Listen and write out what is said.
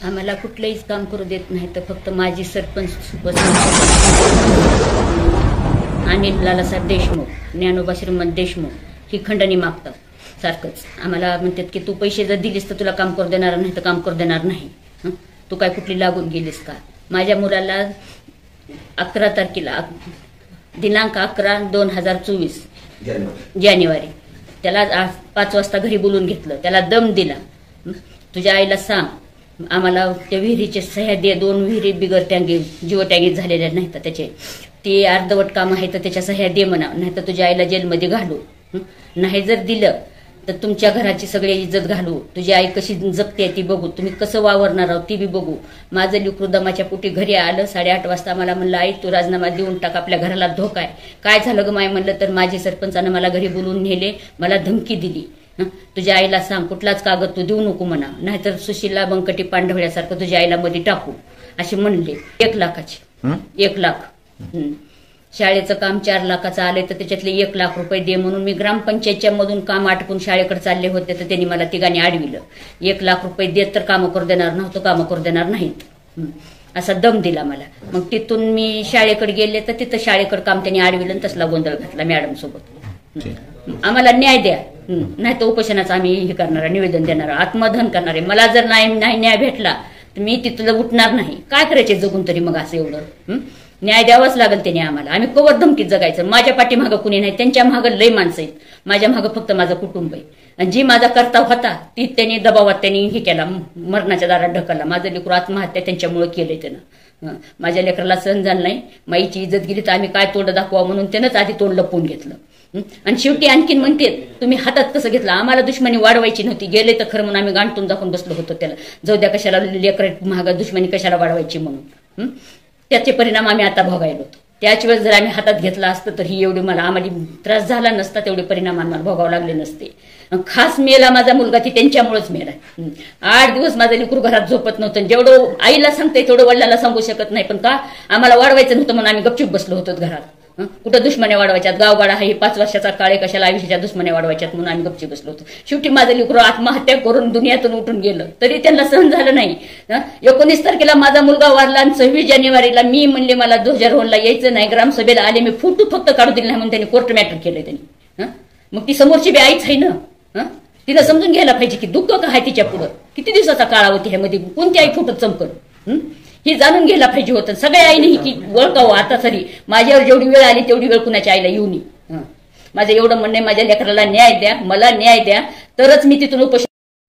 आम्हाला कुठलंहीच काम करू देत नाही, तर फक्त माजी सरपंच अनिल लालासाहेब देशमुख, ज्ञानोबा श्रीमंत देशमुख ही खंडणी मागतात सारखंच. आम्हाला म्हणतात की तू पैसे जर दिलीस तर तुला काम करू देणार नाही, तर काम करू देणार नाही. तू काय कुठली लागून गेलीस का? माझ्या मुलाला 11 तारखेला दिनांक 11/2024 जानेवारी त्याला 5 वाजता घरी बोलून घेतलं, त्याला दम दिला. तुझ्या आईला सांग आम्हाला त्या विहिरीचे सह्या दे, 2 विहिरी बिगर टँगी जीवटँगीत झालेल्या नाहीत, त्याचे ते अर्धवट काम आहे तर त्याच्या सह्या दे म्हणा, नाही तर तुझ्या आईला जेलमध्ये घालू. नाही जर दिलं तर तुमच्या घराची सगळी इज्जत घालू, तुझी आई कशी जगते ती बघू, तुम्ही कसं वावरणार आहोत ती बी बघू. माझं लेकरू दमाच्या पोटी घरी आलं 8:30 वाजता. मला म्हणलं आई तू राजीनामा देऊन टाक, आपल्या घराला धोका आहे. काय झालं ग माय म्हणलं तर माझी सरपंचानं मला घरी बोलवून नेले, मला धमकी दिली. तुझ्या आईला सांग कुठलाच कागद तू देऊ नको म्हणा, नाहीतर सुशीला बंकटी पांढवल्यासारखं तुझ्या आईला मध्ये टाकू असे म्हणले. 1 लाखाचे 1 लाख. शाळेचं काम 4 लाखाचं आलंय तर त्याच्यातले 1 लाख रुपये दे म्हणून मी ग्रामपंचायतच्या मधून काम आटपून शाळेकडे चालले होते, तर त्यांनी मला तिघांनी अडविलं. 1 लाख रुपये देत तर कामं करू देणार नव्हतं, कामं करू देणार नाहीत असा दम दिला मला. मग तिथून मी शाळेकडे गेले तर तिथं शाळेकडे काम त्यांनी अडविलं, तसला गोंधळ घातला मॅडम सोबत. आम्हाला न्याय द्या, नाही तर उपोषणाचं आम्ही हे करणार, निवेदन देणार, आत्मदहन करणार आहे. मला जर नाही न्याय भेटला तर मी तिथलं उठणार नाही. काय करायचे जगून तरी मग असं एवढं न्याय द्यावाच लागेल त्याने आम्हाला. आम्ही कवर धमकीत जगायचं. माझ्या पाठीमागं कुणी नाही, त्यांच्या मागं लय माणसं आहेत, माझ्या मागं फक्त माझं कुटुंब आहे. आणि जी माझा कर्तव्य होता ती त्यांनी दबावात त्यांनी हे केला, मरणाच्या दारात ढकलला. माझं लेकरू आत्महत्या त्यांच्यामुळे केलंय त्यानं. माझ्या लेकराला सहन झालं नाही, माईची इज्जत गेली तर आम्ही काय तोंड दाखवा म्हणून त्यानंच आधी तोंड लपवून घेतलं. आणि शेवटी आणखीन म्हणते तुम्ही हातात कसं घेतलं, आम्हाला दुश्मनी वाढवायची नव्हती, गेले तर खरं म्हणून आम्ही गांठून दाखवून बसलो होतो त्याला. जाऊ द्या कशाला लेकर महाग दुश्मनी कशाला वाढवायची म्हणून. त्याचे परिणाम आम्ही आता भोगायलो होतो. त्याच वेळेस जर आम्ही हातात घेतला असतं तर ही एवढी आम्हाला त्रास झाला नसता, तेवढे परिणाम आम्हाला भोगावे लागले नसते. खास मेला माझा मुलगा ती त्यांच्यामुळेच मेला. 8 दिवस माझं लेकरू घरात झोपत नव्हतं. जेवढं आईला सांगते तेवढं वडिलांना सांगू शकत नाही, पण का आम्हाला वाढवायचं नव्हतं म्हणून आम्ही गपचूप बसलो होतो घरात. कुठं दुश्मने वाढवायच्यात, गावगाडा आहे 5 वर्षाचा काळ कशाला आयुष्याच्या दुश्मने वाढवायच्यात म्हणून आम्ही गपचूप बसलो होतो. शेवटी माझं लेकरू आत्महत्या करून दुनियातून उठून गेलं तरी त्यांना सहन झालं नाही. 19 तारखेला माझा मुलगा वारला आणि 26 जानेवारीला मी म्हणले मला ध्वजारोहणला यायचं नाही, ग्रामसभेला आले, मी फोटो फक्त काढू दिले नाही म्हणून त्यांनी कोर्ट मॅटर केलंय त्यांनी. मग ती समोरची बी आईच आहे ना, तिला समजून घ्यायला पाहिजे की दुःख काय तिच्या पुढं, किती दिवसाचा काळावधी ह्यामध्ये कोणती आई फोटो चमकल हे जाणून घ्यायला पाहिजे होतं. सगळ्या आईने ही की ओळखावं आता तरी. माझ्यावर जेवढी वेळ आली तेवढी वेळ कुणाच्या आईला येऊ नये. माझं एवढं म्हणणं आहे, माझ्या लेकराला न्याय द्या, मला न्याय द्या, तरच मी तिथून उपोषण